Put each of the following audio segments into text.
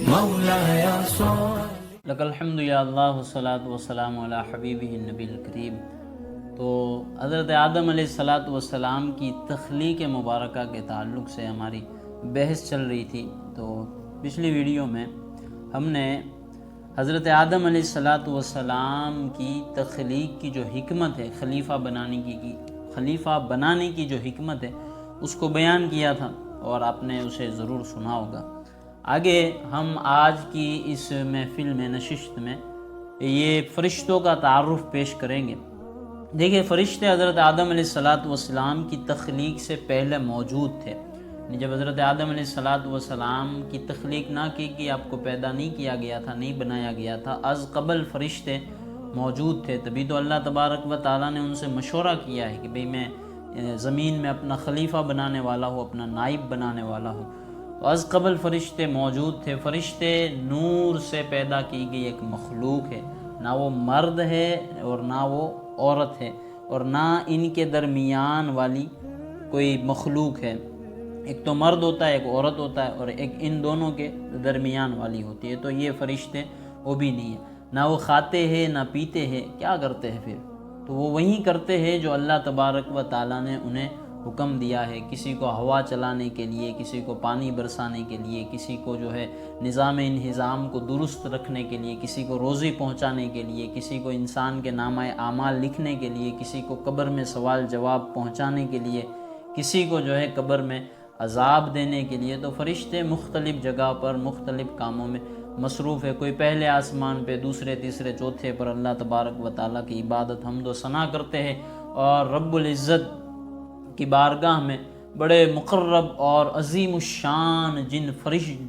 مولاي صل لک الحمد یا اللہ والصلاۃ والسلام علی حبیبہ النبی الکریم۔ تو حضرت آدم علیہ الصلاۃ والسلام کی تخلیق مبارکہ کے تعلق سے ہماری بحث چل رہی تھی۔ تو پچھلی ویڈیو میں ہم نے حضرت آدم علیہ الصلاۃ والسلام کی تخلیق کی جو حکمت ہے، خلیفہ بنانے کی جو حکمت ہے اس کو بیان کیا تھا، اور آپ نے اسے ضرور سنا ہوگا۔ آگے ہم آج کی اس محفل میں، نشست میں، یہ فرشتوں کا تعارف پیش کریں گے۔ دیکھیں، فرشتے حضرت آدم علیہ الصلاۃ والسلام کی تخلیق سے پہلے موجود تھے۔ جب حضرت آدم علیہ الصلاۃ والسلام کی تخلیق نہ کی گئی، آپ کو پیدا نہیں کیا گیا تھا، نہیں بنایا گیا تھا، از قبل فرشتے موجود تھے۔ تبھی تو اللہ تبارک و تعالیٰ نے ان سے مشورہ کیا ہے کہ بھئی میں زمین میں اپنا خلیفہ بنانے والا ہوں، اپنا نائب بنانے والا ہوں۔ از قبل فرشتے موجود تھے۔ فرشتے نور سے پیدا کی گئی ایک مخلوق ہے، نہ وہ مرد ہے اور نہ وہ عورت ہے، اور نہ ان کے درمیان والی کوئی مخلوق ہے۔ ایک تو مرد ہوتا ہے، ایک عورت ہوتا ہے، اور ایک ان دونوں کے درمیان والی ہوتی ہے۔ تو یہ فرشتے وہ بھی نہیں ہیں، نہ وہ کھاتے ہیں نہ پیتے ہیں۔ کیا کرتے ہیں پھر؟ تو وہ وہی کرتے ہیں جو اللہ تبارک و تعالیٰ نے انہیں حکم دیا ہے۔ کسی کو ہوا چلانے کے لیے، کسی کو پانی برسانے کے لیے، کسی کو جو ہے نظام انہضام کو درست رکھنے کے لیے، کسی کو روزی پہنچانے کے لیے، کسی کو انسان کے نامہ اعمال لکھنے کے لیے، کسی کو قبر میں سوال جواب پہنچانے کے لیے، کسی کو جو ہے قبر میں عذاب دینے کے لیے۔ تو فرشتے مختلف جگہ پر مختلف کاموں میں مصروف ہے۔ کوئی پہلے آسمان پہ، دوسرے تیسرے چوتھے پر اللہ تبارک و تعالیٰ کی عبادت حمد و ثنا کرتے ہیں، اور رب العزت کی بارگاہ میں بڑے مقرب اور عظیم الشان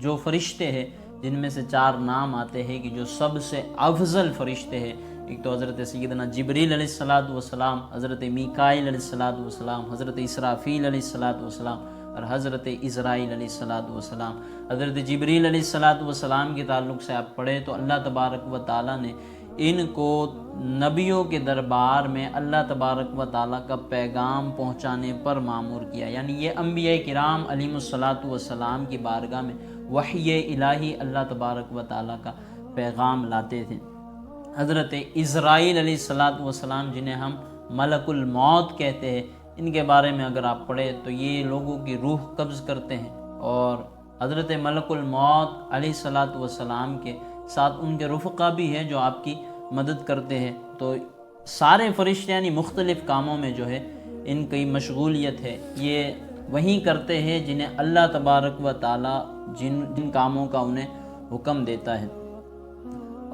جو فرشتے ہیں، جن میں سے 4 نام آتے ہیں کہ جو سب سے افضل فرشتے ہیں۔ ایک تو حضرت سیدنا جبریل علیہ الصلاۃ والسلام، حضرت میکائیل علیہ الصلاۃ والسلام، حضرت اسرافیل علیہ الصلاۃ والسلام، اور حضرت عزرائیل علیہ الصلاۃ والسلام۔ حضرت جبریل علیہ الصلاۃ والسلام کے تعلق سے آپ پڑھیں تو اللہ تبارک و تعالیٰ نے ان کو نبیوں کے دربار میں اللہ تبارک و تعالیٰ کا پیغام پہنچانے پر مامور کیا، یعنی یہ انبیاء کرام علیہم الصلاۃ والسلام کی بارگاہ میں وحی الہی اللہ تبارک و تعالیٰ کا پیغام لاتے تھے۔ حضرت عزرائیل علیہ الصلاۃ والسلام، جنہیں ہم ملک الموت کہتے ہیں، ان کے بارے میں اگر آپ پڑھیں تو یہ لوگوں کی روح قبض کرتے ہیں، اور حضرت ملک الموت علیہ الصلاۃ والسلام کے ساتھ ان کے رفقا بھی ہیں جو آپ کی مدد کرتے ہیں۔ تو سارے فرشتے یعنی مختلف کاموں میں جو ہے ان کی مشغولیت ہے، یہ وہی کرتے ہیں جنہیں اللہ تبارک و تعالیٰ جن کاموں کا انہیں حکم دیتا ہے۔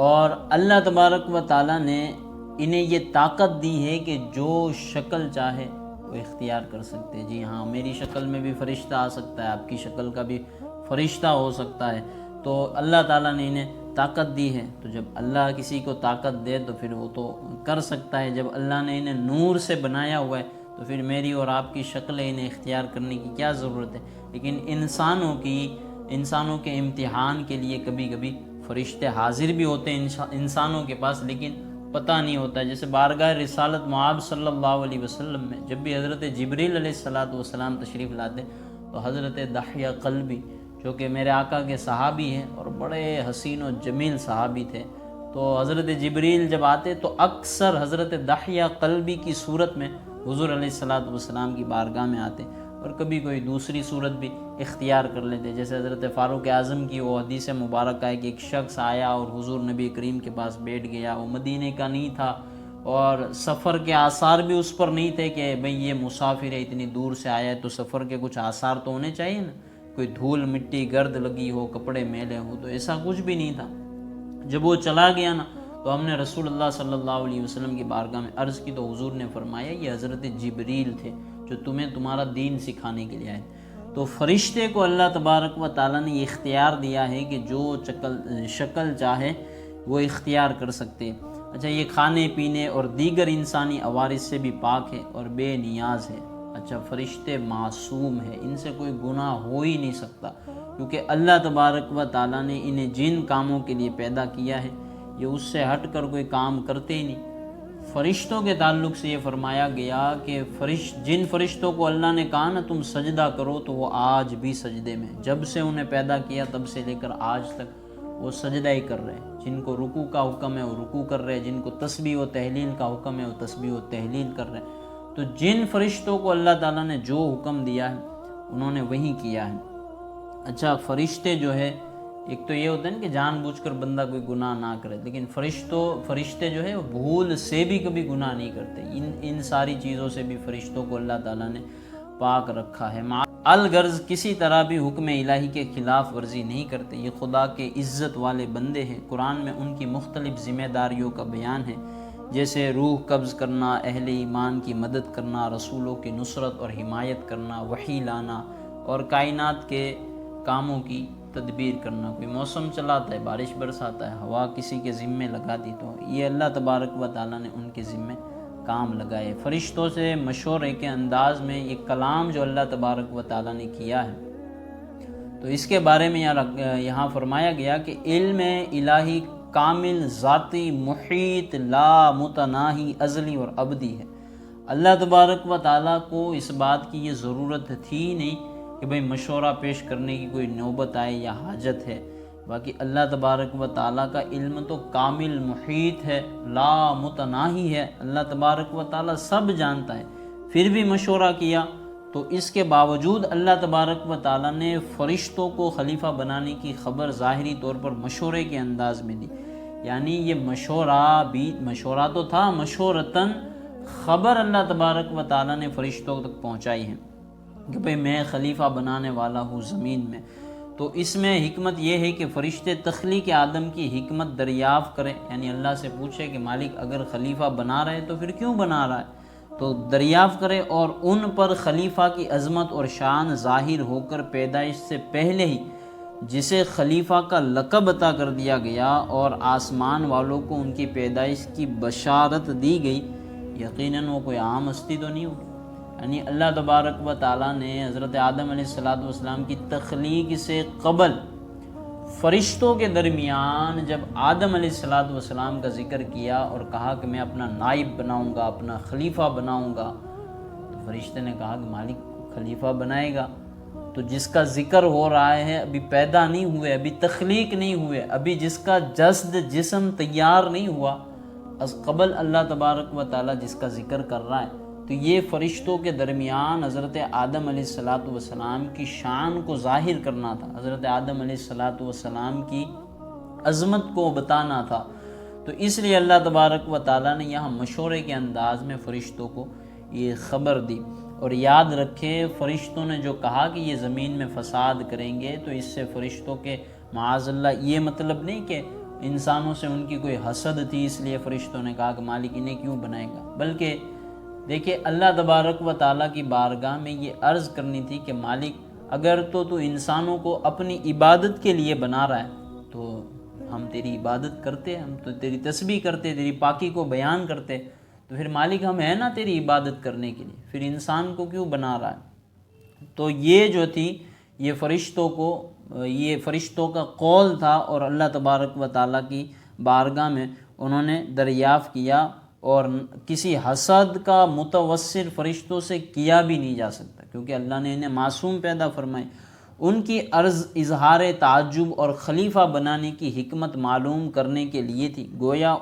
اور اللہ تبارک و تعالیٰ نے انہیں یہ طاقت دی ہے کہ جو شکل چاہے وہ اختیار کر سکتے ہیں۔ جی ہاں، میری شکل میں بھی فرشتہ آ سکتا ہے، آپ کی شکل کا بھی فرشتہ ہو سکتا ہے۔ تو اللہ تعالیٰ نے انہیں طاقت دی ہے۔ تو جب اللہ کسی کو طاقت دے تو پھر وہ تو کر سکتا ہے۔ جب اللہ نے انہیں نور سے بنایا ہوا ہے تو پھر میری اور آپ کی شکلیں انہیں اختیار کرنے کی کیا ضرورت ہے؟ لیکن انسانوں کے امتحان کے لیے کبھی کبھی فرشتے حاضر بھی ہوتے ہیں انسانوں کے پاس، لیکن پتہ نہیں ہوتا۔ جیسے بارگاہ رسالت معاب صلی اللہ علیہ وسلم میں جب بھی حضرت جبریل علیہ الصلاۃ والسلام تشریف لاتے تو حضرت دحیہ قلبی، جو کہ میرے آقا کے صحابی ہیں اور بڑے حسین و جمیل صحابی تھے، تو حضرت جبریل جب آتے تو اکثر حضرت دحیہ قلبی کی صورت میں حضور علیہ الصلاۃ والسلام کی بارگاہ میں آتے، اور کبھی کوئی دوسری صورت بھی اختیار کر لیتے۔ جیسے حضرت فاروق اعظم کی وہ حدیث مبارکہ ہے کہ ایک شخص آیا اور حضور نبی کریم کے پاس بیٹھ گیا، وہ مدینے کا نہیں تھا اور سفر کے آثار بھی اس پر نہیں تھے کہ بھئی یہ مسافر ہے، اتنی دور سے آیا ہے تو سفر کے کچھ آثار تو ہونے چاہیے نا، کوئی دھول مٹی گرد لگی ہو، کپڑے میلے ہو، تو ایسا کچھ بھی نہیں تھا۔ جب وہ چلا گیا نا تو ہم نے رسول اللہ صلی اللہ علیہ وسلم کی بارگاہ میں عرض کی تو حضور نے فرمایا یہ حضرت جبریل تھے جو تمہیں تمہارا دین سکھانے کے لیے آئے۔ تو فرشتے کو اللہ تبارک و تعالیٰ نے یہ اختیار دیا ہے کہ جو شکل چاہے وہ اختیار کر سکتے۔ اچھا، یہ کھانے پینے اور دیگر انسانی عوارض سے بھی پاک ہے اور بے نیاز ہے۔ اچھا، فرشتے معصوم ہیں، ان سے کوئی گناہ ہو ہی نہیں سکتا، کیونکہ اللہ تبارک و تعالیٰ نے انہیں جن کاموں کے لیے پیدا کیا ہے یہ اس سے ہٹ کر کوئی کام کرتے ہی نہیں۔ فرشتوں کے تعلق سے یہ فرمایا گیا کہ جن فرشتوں کو اللہ نے کہا نا تم سجدہ کرو تو وہ آج بھی سجدے میں، جب سے انہیں پیدا کیا تب سے لے کر آج تک وہ سجدہ ہی کر رہے ہیں، جن کو رکوع کا حکم ہے وہ رکوع کر رہے ہیں، جن کو تسبیح و تہلیل کا حکم ہے وہ تسبیح و تہلیل کر رہے ہیں۔ تو جن فرشتوں کو اللہ تعالیٰ نے جو حکم دیا ہے انہوں نے وہی کیا ہے۔ اچھا، فرشتے جو ہے، ایک تو یہ ہوتا ہے نا کہ جان بوجھ کر بندہ کوئی گناہ نہ کرے، لیکن فرشتے جو ہے وہ بھول سے بھی کبھی گناہ نہیں کرتے۔ ان ساری چیزوں سے بھی فرشتوں کو اللہ تعالیٰ نے پاک رکھا ہے۔ الغرض کسی طرح بھی حکم الہی کے خلاف ورزی نہیں کرتے، یہ خدا کے عزت والے بندے ہیں۔ قرآن میں ان کی مختلف ذمہ داریوں کا بیان ہے، جیسے روح قبض کرنا، اہل ایمان کی مدد کرنا، رسولوں کی نصرت اور حمایت کرنا، وحی لانا اور کائنات کے کاموں کی تدبیر کرنا۔ کوئی موسم چلاتا ہے، بارش برساتا ہے، ہوا کسی کے ذمے لگا دی، تو یہ اللہ تبارک و تعالیٰ نے ان کے ذمے کام لگائے۔ فرشتوں سے مشورے کے انداز میں یہ کلام جو اللہ تبارک و تعالیٰ نے کیا ہے، تو اس کے بارے میں یہاں فرمایا گیا کہ علم الہی کامل، ذاتی، محیط، لا متناہی، ازلی اور ابدی ہے۔ اللہ تبارک و تعالیٰ کو اس بات کی یہ ضرورت تھی نہیں کہ بھئی مشورہ پیش کرنے کی کوئی نوبت آئے یا حاجت ہے۔ باقی اللہ تبارک و تعالیٰ کا علم تو کامل، محیط ہے، لا متناہی ہے۔ اللہ تبارک و تعالیٰ سب جانتا ہے، پھر بھی مشورہ کیا، تو اس کے باوجود اللہ تبارک و تعالیٰ نے فرشتوں کو خلیفہ بنانے کی خبر ظاہری طور پر مشورے کے انداز میں دی۔ یعنی یہ مشورہ تو تھا، مشورتاً خبر اللہ تبارک و تعالیٰ نے فرشتوں تک پہنچائی ہے کہ بھئی میں خلیفہ بنانے والا ہوں زمین میں۔ تو اس میں حکمت یہ ہے کہ فرشتے تخلیق آدم کی حکمت دریافت کریں، یعنی اللہ سے پوچھے کہ مالک اگر خلیفہ بنا رہے تو پھر کیوں بنا رہا ہے، تو دریافت کرے، اور ان پر خلیفہ کی عظمت اور شان ظاہر ہو کر پیدائش سے پہلے ہی جسے خلیفہ کا لقب عطا کر دیا گیا اور آسمان والوں کو ان کی پیدائش کی بشارت دی گئی، یقیناً وہ کوئی عام ہستی تو نہیں ہوگی۔ یعنی اللہ تبارک و تعالیٰ نے حضرت آدم علیہ السلام کی تخلیق سے قبل فرشتوں کے درمیان جب آدم علیہ السلام کا ذکر کیا اور کہا کہ میں اپنا نائب بناؤں گا، اپنا خلیفہ بناؤں گا، تو فرشتے نے کہا کہ مالک خلیفہ بنائے گا تو جس کا ذکر ہو رہا ہے ابھی پیدا نہیں ہوئے، ابھی تخلیق نہیں ہوئے، ابھی جس کا جسد جسم تیار نہیں ہوا، از قبل اللہ تبارک و تعالیٰ جس کا ذکر کر رہا ہے، تو یہ فرشتوں کے درمیان حضرت آدم علیہ السلام کی شان کو ظاہر کرنا تھا، حضرت آدم علیہ السلام کی عظمت کو بتانا تھا۔ تو اس لیے اللہ تبارک و تعالیٰ نے یہاں مشورے کے انداز میں فرشتوں کو یہ خبر دی۔ اور یاد رکھیں، فرشتوں نے جو کہا کہ یہ زمین میں فساد کریں گے، تو اس سے فرشتوں کے معاذ اللہ یہ مطلب نہیں کہ انسانوں سے ان کی کوئی حسد تھی اس لیے فرشتوں نے کہا کہ مالک انہیں کیوں بنائے گا، بلکہ دیکھیں اللہ تبارک و تعالیٰ کی بارگاہ میں یہ عرض کرنی تھی کہ مالک اگر تو انسانوں کو اپنی عبادت کے لیے بنا رہا ہے تو ہم تیری عبادت کرتے، ہم تو تیری تسبیح کرتے، تیری پاکی کو بیان کرتے، تو پھر مالک ہم ہیں نا تیری عبادت کرنے کے لیے، پھر انسان کو کیوں بنا رہا ہے؟ تو یہ جو تھی یہ فرشتوں کا قول تھا، اور اللہ تبارک و تعالیٰ کی بارگاہ میں انہوں نے دریافت کیا، اور کسی حسد کا متوسل فرشتوں سے کیا بھی نہیں جا سکتا، کیونکہ اللہ نے انہیں معصوم پیدا فرمائے۔ ان کی عرض اظہار تعجب اور خلیفہ بنانے کی حکمت معلوم کرنے کے لیے تھی۔ گویا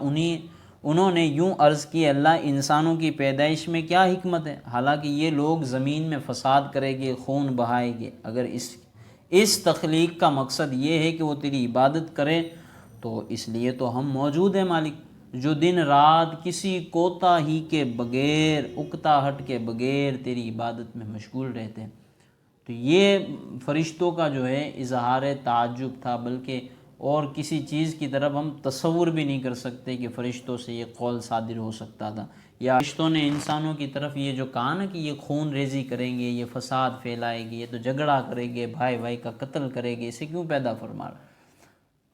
انہوں نے یوں عرض کی، اللہ انسانوں کی پیدائش میں کیا حکمت ہے، حالانکہ یہ لوگ زمین میں فساد کریں گے، خون بہائیں گے، اگر اس تخلیق کا مقصد یہ ہے کہ وہ تیری عبادت کرے تو اس لیے تو ہم موجود ہیں مالک، جو دن رات کسی کوتاہی کے بغیر، اکتاہٹ کے بغیر تیری عبادت میں مشغول رہتے ہیں۔ تو یہ فرشتوں کا جو ہے اظہار تعجب تھا، بلکہ اور کسی چیز کی طرف ہم تصور بھی نہیں کر سکتے کہ فرشتوں سے یہ قول صادر ہو سکتا تھا، یا فرشتوں نے انسانوں کی طرف یہ جو کہا نا کہ یہ خون ریزی کریں گے، یہ فساد پھیلائے گی، یہ تو جھگڑا کریں گے، بھائی بھائی کا قتل کرے گے، اسے کیوں پیدا فرما رہا؟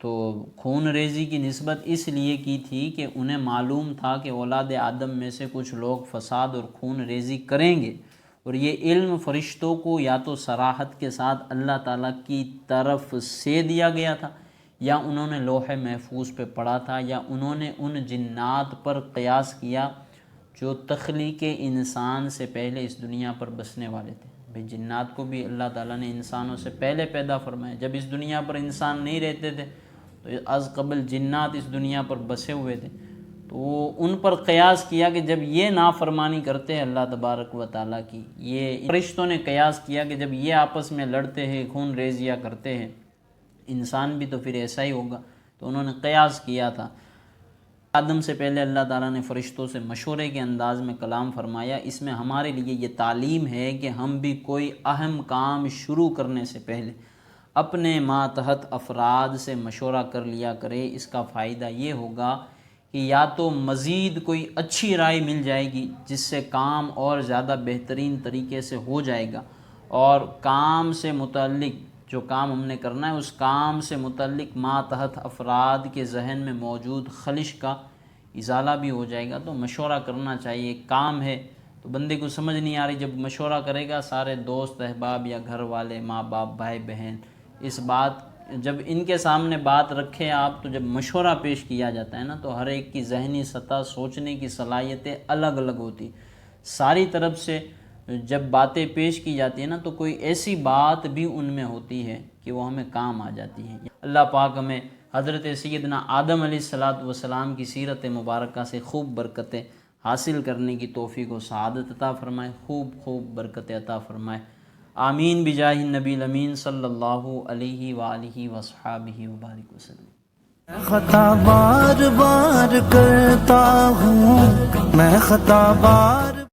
تو خون ریزی کی نسبت اس لیے کی تھی کہ انہیں معلوم تھا کہ اولاد آدم میں سے کچھ لوگ فساد اور خون ریزی کریں گے، اور یہ علم فرشتوں کو یا تو صراحت کے ساتھ اللہ تعالیٰ کی طرف سے دیا گیا تھا، یا انہوں نے لوح محفوظ پہ پڑھا تھا، یا انہوں نے ان جنات پر قیاس کیا جو تخلیق انسان سے پہلے اس دنیا پر بسنے والے تھے۔ بھئی جنات کو بھی اللہ تعالیٰ نے انسانوں سے پہلے پیدا فرمایا، جب اس دنیا پر انسان نہیں رہتے تھے تو از قبل جنات اس دنیا پر بسے ہوئے تھے، تو وہ ان پر قیاس کیا کہ جب یہ نافرمانی کرتے ہیں اللہ تبارک و تعالیٰ کی، یہ فرشتوں نے قیاس کیا کہ جب یہ آپس میں لڑتے ہیں، خون ریزیاں کرتے ہیں، انسان بھی تو پھر ایسا ہی ہوگا۔ تو انہوں نے قیاس کیا تھا۔ آدم سے پہلے اللہ تعالیٰ نے فرشتوں سے مشورے کے انداز میں کلام فرمایا۔ اس میں ہمارے لیے یہ تعلیم ہے کہ ہم بھی کوئی اہم کام شروع کرنے سے پہلے اپنے ماتحت افراد سے مشورہ کر لیا کرے۔ اس کا فائدہ یہ ہوگا کہ یا تو مزید کوئی اچھی رائے مل جائے گی جس سے کام اور زیادہ بہترین طریقے سے ہو جائے گا، اور کام سے متعلق جو کام ہم نے کرنا ہے اس کام سے متعلق ماتحت افراد کے ذہن میں موجود خلش کا ازالہ بھی ہو جائے گا۔ تو مشورہ کرنا چاہیے۔ کام ہے تو بندے کو سمجھ نہیں آ رہی، جب مشورہ کرے گا سارے دوست احباب یا گھر والے، ماں باپ، بھائی بہن، اس بات جب ان کے سامنے بات رکھے آپ، تو جب مشورہ پیش کیا جاتا ہے نا تو ہر ایک کی ذہنی سطح، سوچنے کی صلاحیتیں الگ الگ ہوتی، ساری طرف سے جب باتیں پیش کی جاتی ہیں نا تو کوئی ایسی بات بھی ان میں ہوتی ہے کہ وہ ہمیں کام آ جاتی ہے۔ اللہ پاک ہمیں حضرت سیدنا آدم علیہ السلام کی سیرت مبارکہ سے خوب برکتیں حاصل کرنے کی توفیق و سعادت عطا فرمائے، خوب برکتیں عطا فرمائے۔ آمین بجاہ النبی الامین صلی اللہ علیہ وآلہ وصحابہ وبارک وسلم۔ میں خطا بار بار کرتا ہوں، میں خطا بار